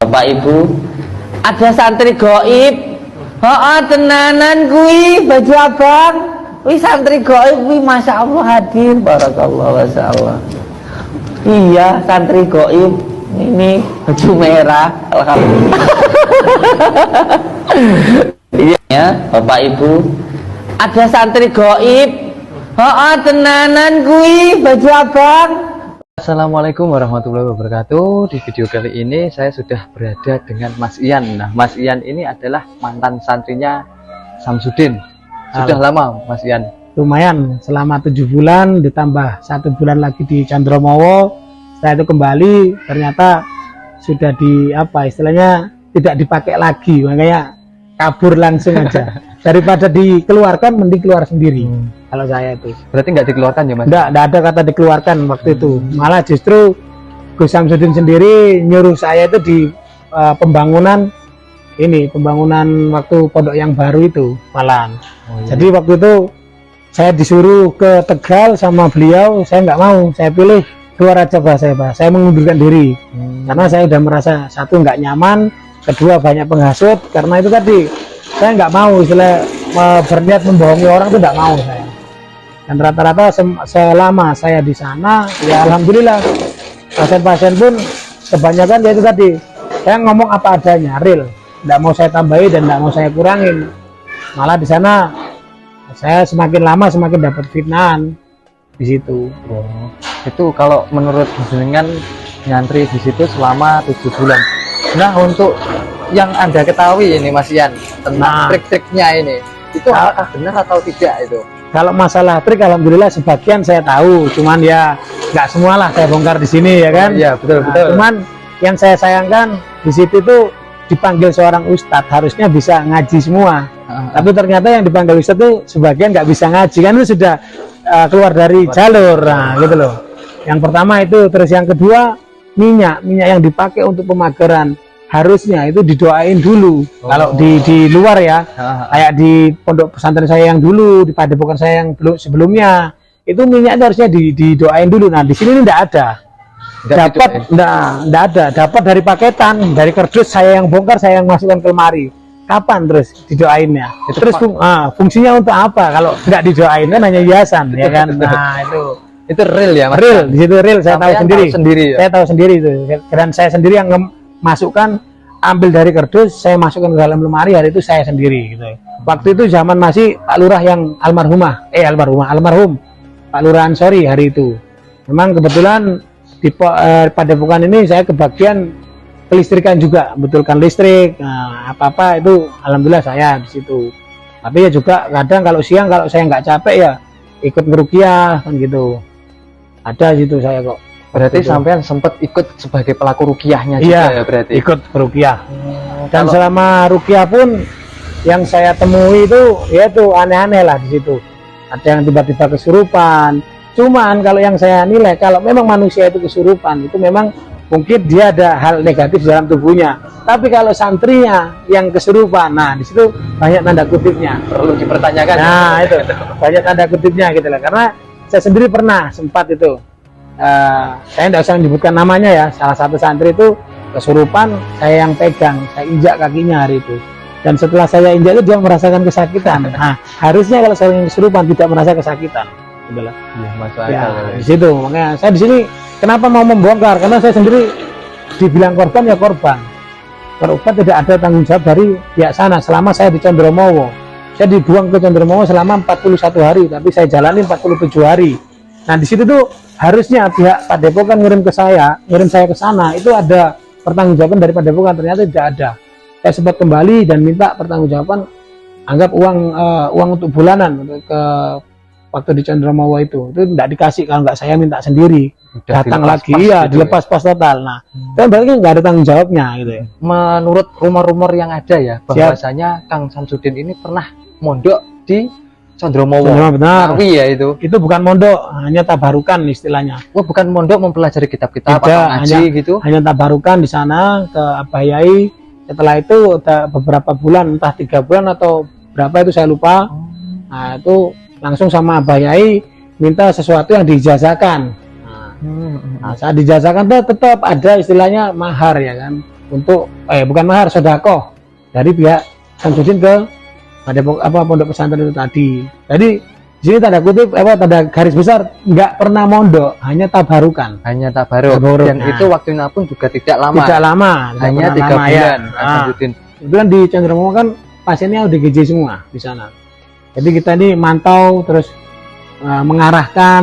Bapak Ibu, ada santri goib. Tenanan kui baju abang. Wih santri goib, wih masya Allah hadir, barakallah, masya Allah. Iya santri goib, ini baju merah, alhamdulillah. Iya Bapak Ibu, ada santri goib. Tenanan kui baju abang. Assalamualaikum warahmatullahi wabarakatuh. Di video kali ini saya sudah berada dengan Mas Ian. Nah, Mas Ian ini adalah mantan santrinya Samsudin. Sudah lama Mas Ian? Lumayan, selama 7 bulan ditambah 1 bulan lagi di Candromowo. Setelah itu kembali ternyata sudah istilahnya tidak dipakai lagi, makanya kabur langsung aja. Daripada dikeluarkan mending keluar sendiri. Kalau saya itu berarti nggak dikeluarkan ya Mas? Nggak ada kata dikeluarkan waktu itu. Malah justru Gus Samsudin sendiri nyuruh saya itu di pembangunan waktu pondok yang baru itu malah. Jadi waktu itu saya disuruh ke Tegal sama beliau, saya nggak mau, saya pilih keluar aja saya mengundurkan diri. Karena saya udah merasa satu nggak nyaman, kedua banyak penghasut, karena itu tadi saya nggak mau istilah berniat membohongi orang itu nggak mau saya. Dan rata-rata selama saya di sana, ya alhamdulillah pasien-pasien pun kebanyakan ya itu tadi, saya ngomong apa adanya, real, nggak mau saya tambahi dan nggak mau saya kurangin. Malah di sana saya semakin lama semakin dapat fitnahan di situ. Itu kalau menurut jenengan nyantri di situ selama 7 bulan. Nah, untuk yang Anda ketahui ini Mas Ian tentang trik-triknya ini, itu apakah benar atau tidak itu? Kalau masalah trik, alhamdulillah sebagian saya tahu, cuman ya nggak semualah saya bongkar di sini ya kan. Iya betul. Cuman yang saya sayangkan di situ tuh dipanggil seorang ustadz, harusnya bisa ngaji semua. Tapi ternyata yang dipanggil ustadz tuh sebagian nggak bisa ngaji, kan itu sudah keluar dari jalur, gitu loh. Yang pertama itu, terus yang kedua minyak yang dipakai untuk pemageran harusnya itu didoain dulu. Kalau di luar ya, kayak di pondok pesantren saya yang dulu, di padepokan saya yang sebelumnya, itu minyak itu harusnya didoain dulu. Nah di sini ini enggak ada. Enggak ada. Dapat dari paketan, dari kardus saya yang bongkar, saya yang masukkan ke lemari. Kapan terus didoainnya? Terus fungsinya untuk apa? Kalau enggak didoain kan hanya hiasan, ya kan? Nah itu real ya Mas? Real, di situ real. Saya tahu sendiri. Ya? Saya tahu sendiri itu. Dan saya sendiri yang masukkan, ambil dari kardus, saya masukkan ke dalam lemari, hari itu saya sendiri gitu. Waktu itu zaman masih Pak Lurah yang almarhum Pak Lurah Ansori hari itu. Memang kebetulan di padepokan ini saya kebagian kelistrikan juga, betulkan listrik, apa-apa itu alhamdulillah saya di situ. Tapi ya juga kadang kalau siang kalau saya nggak capek ya ikut ngeruqyah kan gitu. Ada situ saya kok. Berarti sampean sempat ikut sebagai pelaku ruqyahnya juga ya berarti? Ikut ruqyah. Dan selama ruqyah pun yang saya temui itu yaitu aneh-aneh lah di situ. Ada yang tiba-tiba kesurupan. Cuman kalau yang saya nilai, kalau memang manusia itu kesurupan, itu memang mungkin dia ada hal negatif dalam tubuhnya. Tapi kalau santrinya yang kesurupan, nah di situ banyak tanda kutipnya. Perlu dipertanyakan. Nah itu banyak tanda kutipnya gitu lah. Karena saya sendiri pernah sempat itu. Saya tidak usah menyebutkan namanya ya, salah satu santri itu kesurupan, saya yang pegang, saya injak kakinya hari itu, dan setelah saya injak itu dia merasakan kesakitan. Nah harusnya kalau saya yang kesurupan tidak merasa kesakitan, itulah. Di situ makanya saya di sini kenapa mau membongkar, karena saya sendiri dibilang korban ya korban tidak ada tanggung jawab dari pihak sana. Selama saya di Candromowo, saya dibuang ke Candromowo selama 41 hari, tapi saya jalani 47 hari. Nah di situ tuh harusnya pihak padepokan ngirim saya ke sana, itu ada pertanggungjawaban dari padepokan, ternyata tidak ada. Saya sempat kembali dan minta pertanggungjawaban, anggap uang untuk bulanan ke waktu di Candromowo itu tidak dikasih. Kalau nggak saya minta sendiri, datang lagi dilepas pas total. Nah kan berarti nggak ada tanggung jawabnya gitu ya. Menurut rumor-rumor yang ada ya, bahwasanya Kang Samsudin ini pernah mondok di Candromowo. Benar. Ya itu bukan mondok, hanya tabarukan istilahnya. Bukan mondok mempelajari kitab-kitab atau ngaji gitu. Hanya tabarukan di sana ke Abah Yai. Setelah itu ada beberapa bulan, entah 3 bulan atau berapa itu saya lupa. Nah itu langsung sama Abah Yai minta sesuatu yang diijazahkan. Nah saat diijazahkan tuh tetap ada istilahnya mahar ya kan. untuk bukan mahar, sedekah dari pihak Samsudin ke pondok pesantren itu tadi. Jadi di sini tanda kutip tanda garis besar nggak pernah mondok, hanya tabarukan. Hanya tabaruk. Dan itu waktunya pun juga tidak lama. Tidak lama, hanya 3 bulan. Ya. Samsudin. Itu kan di Cenderamawar kan pasiennya ODGJ semua di sana. Jadi kita ini mantau terus mengarahkan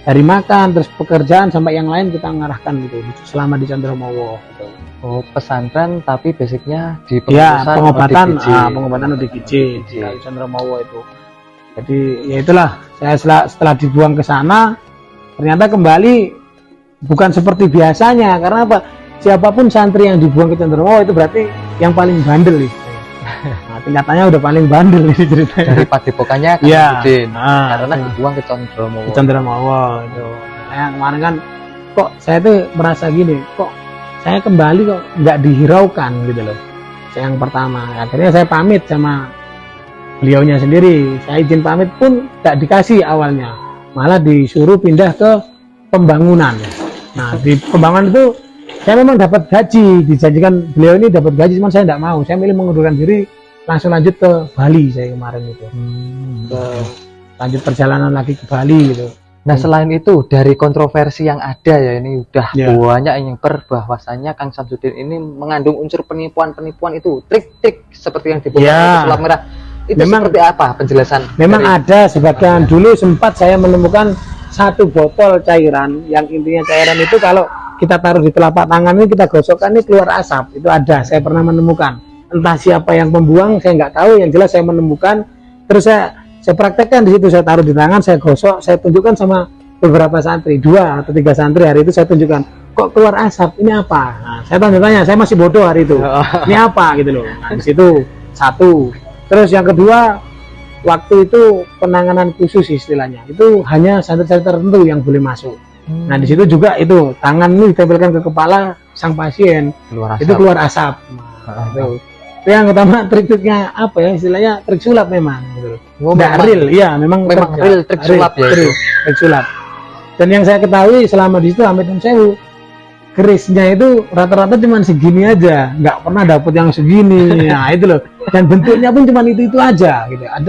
dari makan terus pekerjaan sampai yang lain kita mengarahkan gitu selama di Cenderamawar gitu. Oh, pesantren tapi basicnya di pengobatan pengobatan ODGJ di Cenderamawar itu. Jadi ya itulah, saya setelah dibuang ke sana ternyata kembali bukan seperti biasanya. Karena apa? Siapapun santri yang dibuang ke Cenderamawar itu berarti yang paling bandel nih. Nah, tingkatannya udah paling bandel nih ceritanya. Dari padepokannya kan karena dibuang ke Cenderamawar. Cenderamawar itu. Nah, kemarin kan kok saya tuh merasa gini, kok saya kembali kok nggak dihiraukan gitu loh. Yang pertama, akhirnya saya pamit sama beliaunya sendiri. Saya izin pamit pun nggak dikasih awalnya, malah disuruh pindah ke pembangunan. Nah di pembangunan itu saya memang dapat gaji, dijanjikan beliau ini dapat gaji, cuman saya nggak mau. Saya milih mengundurkan diri, langsung lanjut ke Bali saya kemarin itu. Lanjut perjalanan lagi ke Bali gitu. Nah selain itu dari kontroversi yang ada ya ini udah banyak yang bahwasanya Kang Samsudin ini mengandung unsur penipuan itu, trik-trik seperti yang dibuat sulap merah. Itu memang, seperti apa penjelasan? Memang ada sebagian. Dulu sempat saya menemukan satu botol cairan yang intinya cairan itu kalau kita taruh di telapak tangan ini kita gosokkan ini keluar asap. Itu ada, saya pernah menemukan. Entah siapa yang membuang saya nggak tahu, yang jelas saya menemukan. Terus saya praktekkan di situ, saya taruh di tangan, saya gosok, saya tunjukkan sama beberapa santri, 2 atau 3 santri hari itu saya tunjukkan, kok keluar asap, ini apa? Nah, saya tanya, saya masih bodoh hari itu, ini apa gitu loh. Nah, di situ satu. Terus yang kedua, waktu itu penanganan khusus istilahnya, itu hanya santri-santri tertentu yang boleh masuk. Nah di situ juga itu tangan ini ditempelkan ke kepala sang pasien, itu keluar asap. Nah, itu yang pertama, trik-triknya apa ya istilahnya, trik sulap memang gitu. Nggak real, iya memang real trik sulap ya itu. Trik sulap. Dan yang saya ketahui selama di situ Amit Sewu, kerisnya itu rata-rata cuma segini aja, nggak pernah dapet yang segini. Nah itu loh, dan bentuknya pun cuma itu aja gitu. Ada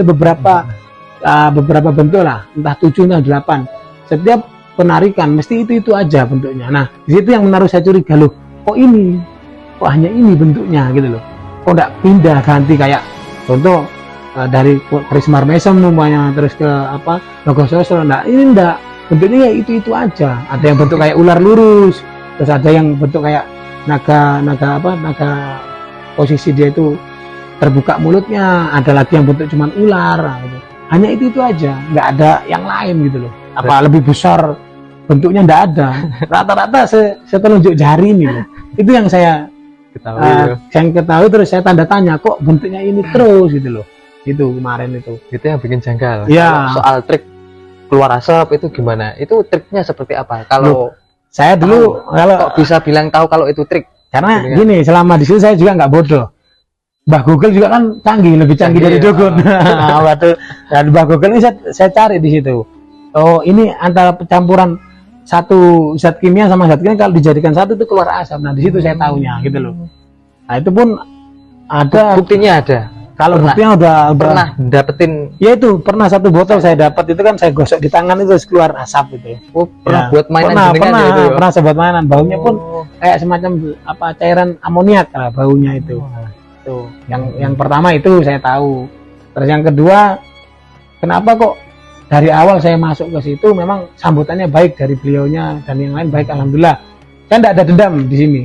beberapa bentuk lah, entah 7 atau 8. Setiap penarikan mesti itu aja bentuknya. Nah di situ yang menaruh saya curiga, loh kok hanya ini bentuknya gitu loh, kok nggak pindah ganti kayak contoh dari keris marmesem namanya, terus ke logo sosro. Nah ini enggak, bentuknya ya itu aja. Ada yang bentuk kayak ular lurus, terus ada yang bentuk kayak naga posisi dia itu terbuka mulutnya, ada lagi yang bentuk cuman ular gitu. Hanya itu aja, nggak ada yang lain gitu loh. Apa lebih besar bentuknya nggak ada. Rata-rata setelunjuk jari ini loh. Itu yang saya ketahui, terus saya tanda tanya, kok bentuknya ini terus gitu loh. Itu kemarin itu yang bikin janggal. Ya. Soal trik keluar asap itu gimana? Itu triknya seperti apa? Kalau saya dulu kalau bisa bilang tahu kalau itu trik, karena gini, selama di situ saya juga nggak bodoh. Mbah Google juga kan canggih, lebih canggih dari dukun. Nah, dan Mbah Google ini saya cari di situ. Oh, ini antara campuran satu zat kimia sama zat kimia, kalau dijadikan satu itu keluar asap. Nah, di situ saya tahunya gitu loh. Nah, itu pun ada buktinya ada. Kalau buktinya udah pernah dapetin, ya itu pernah satu botol saya dapat, itu kan saya gosok di tangan itu keluar asap itu. Oh, pernah buat mainan pernah saya buat mainan. Baunya pun kayak semacam cairan amoniak lah baunya itu. Tuh, yang pertama itu saya tahu. Terus yang kedua, kenapa kok dari awal saya masuk ke situ memang sambutannya baik dari beliaunya dan yang lain baik, alhamdulillah. Saya tidak ada dendam di sini.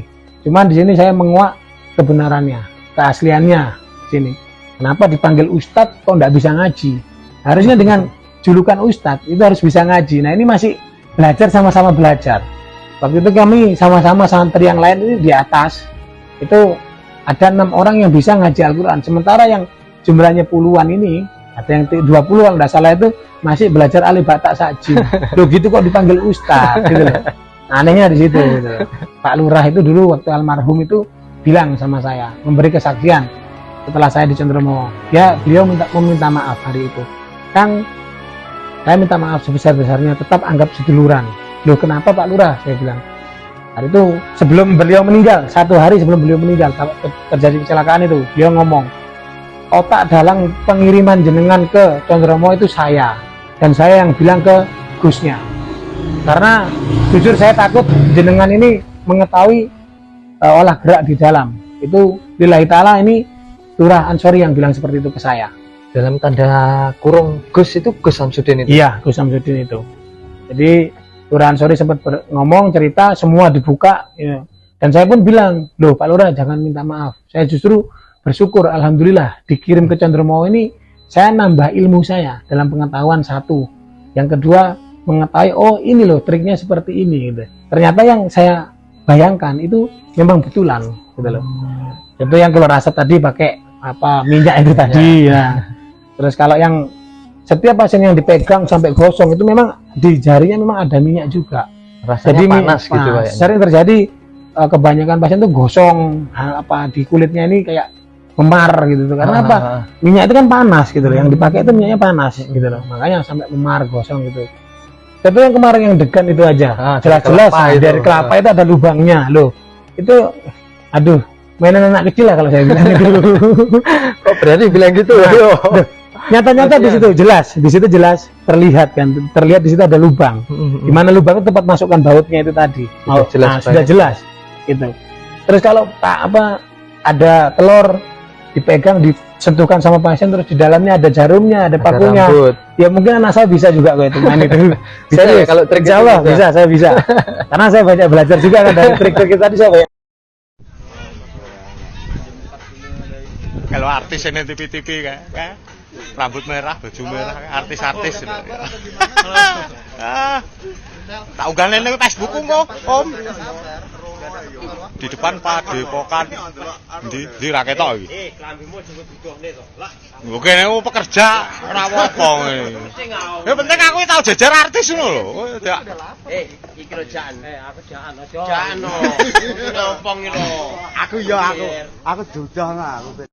Cuman di sini saya menguak kebenarannya, keasliannya di sini. Kenapa dipanggil Ustadz kok tidak bisa ngaji? Harusnya dengan julukan Ustadz itu harus bisa ngaji. Nah ini masih belajar, sama-sama belajar. Waktu itu kami sama-sama santri yang lain ini di atas itu ada 6 orang yang bisa ngaji Al-Quran, sementara yang jumlahnya puluhan ini, ada yang 20 kalau tidak salah itu masih belajar alif ba ta saji. Loh gitu kok dipanggil Ustadz gitu loh. Anehnya di situ gitu. Pak Lurah itu dulu waktu almarhum itu bilang sama saya, memberi kesaksian setelah saya di Cenderamawar. Ya beliau meminta maaf hari itu, Kang, saya minta maaf sebesar-besarnya, tetap anggap seduluran. Loh kenapa Pak Lurah? Saya bilang, Hari itu sebelum beliau meninggal, 1 hari sebelum beliau meninggal, terjadi kecelakaan itu, beliau ngomong, otak dalang pengiriman jenengan ke Condromo itu saya, dan saya yang bilang ke Gusnya. Karena jujur saya takut jenengan ini mengetahui olah gerak di dalam. Itu lillahi ta'ala, ini Lurah Ansori yang bilang seperti itu ke saya. Dalam tanda kurung Gus itu Gus Samsudin itu. Iya, Gus Samsudin itu. Jadi Lurah Ansori sempat ngomong, cerita, semua dibuka ya. Dan saya pun bilang, loh Pak Lurah jangan minta maaf, saya justru bersyukur, alhamdulillah dikirim ke Condromo ini, saya nambah ilmu saya dalam pengetahuan satu. Yang kedua, mengetahui oh ini loh triknya seperti ini gitu. Ternyata yang saya bayangkan itu memang betulan gitu loh. Itu yang kalau rasa tadi pakai apa minyak itu tadi ya. Terus kalau yang setiap pasien yang dipegang sampai gosong itu memang di jarinya memang ada minyak juga. Rasanya Jadi panas gitu Pak. sering terjadi kebanyakan pasien tuh gosong apa di kulitnya ini kayak memar gitu tuh. Karena apa? Minyak itu kan panas gitu loh. Yang dipakai itu minyaknya panas gitu loh. Makanya sampai memar gosong gitu. Tapi yang kemarin yang degan itu aja, jelas-jelas dari kelapa itu ada lubangnya loh. Itu, aduh, mainan anak kecil lah kalau saya bilang itu. Kok berani bilang gitu? Nyata-nyata di situ jelas terlihat kan, terlihat di situ ada lubang. Di mana lubang itu tempat masukkan bautnya itu tadi. Sudah jelas, gitu. Terus kalau ada telur dipegang, disentuhkan sama pasien, terus di dalamnya ada jarumnya, ada pakunya. Ya mungkin anak saya bisa juga kok itu main itu. Bisa ya kalau trik Jawa bisa, saya bisa. Karena saya banyak belajar juga kan dari trik-trik tadi saya banyak. Kalau artis ini TV-TV kan, rambut merah, baju merah, artis-artis. Tak unggahin ini Facebook kok, Om. Di depan Padepokan di Raketo iki. Oke, nek pekerja ora apa-apa ngene. Ya penting aku tau jejer artis ngono lho. Iki lho Jan. Aku Jan aja. Jan. Ngompong lho. Aku dudah aku.